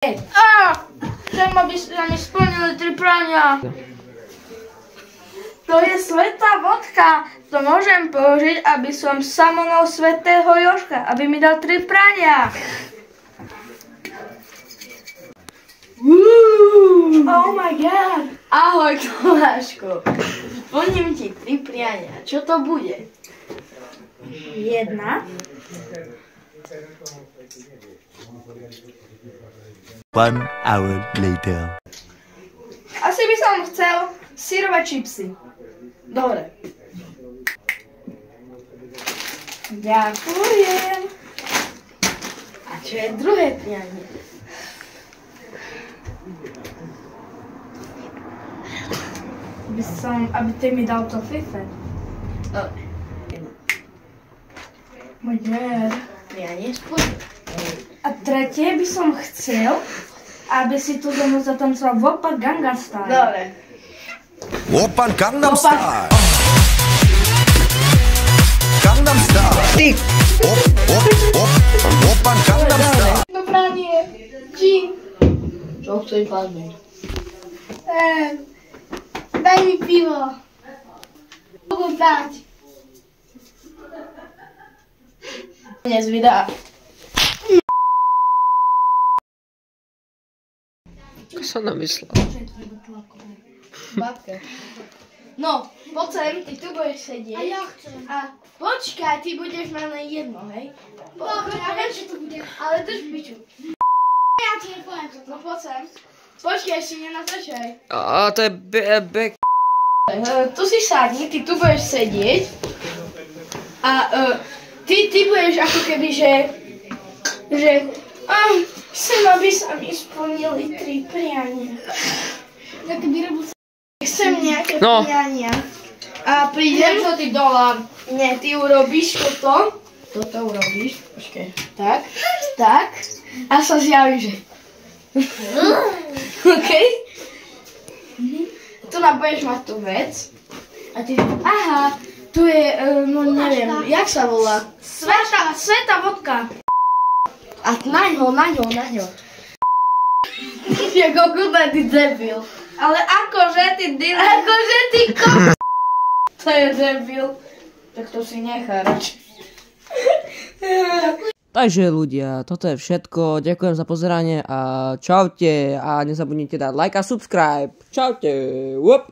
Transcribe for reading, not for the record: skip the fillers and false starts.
Chcem, aby sa mi splnili 3 prania. To je svätá vodka. To môžem použiť, aby som samonol svätého Jožka, aby mi dal 3 prania. Oh my god. Ahoj, Tomáško. Splním ti 3 priania. Čo to bude? 1. One hour later. Asi by som chcel syrové čipsy. Dobre. Ďakujem. A čo je druhé prianie? Aby ty mi dal to fife. Dobre. Môj god. Prianie splním. A tretie by som chcel, aby si tu so mnou zatancoval Woppa Gangnam Style. Dobre. Oppan Gangnam Style. Gangnam Style. Oppan Gangnam Style. Dobranie. Gin. Čo chceš padnúť? Daj mi pivo. Mogu dať. Dnes videa. Čo som namyslel? Babka. No, poď sem, ty tu budeš sedieť. A ja chcem. A počkaj, ty budeš mať len jedno, hej? Dobre, ja viem, že to bude. Ale drž piču. Ja ti nepoviem to. No poď sem. Počkaj, ešte nenatáčaj. A to je bek. Tu si sadni, ty tu budeš sedieť. A ty budeš ako keby, že chcem, aby sa mi splnili 3 priania. Tak by robil sa. Chcem nejaké No. priania. A prídem, čo ty dolám. Nie, ty urobíš toto. Toto urobíš. Počkaj. Tak. Tak. A sa zjaví, že... OK? Tu nám budeš mať tú vec. A ty... Aha, tu je, no neviem, jak sa volá? Svätá vodka. A naňho. Je kokutá, ty debil. Ale akože ty debil. Akože ty To je debil. Tak to si nechá radšej. Takže ľudia, toto je všetko. Ďakujem za pozeranie a čaute. A nezabudnite dať like a subscribe. Čaute. Whoop.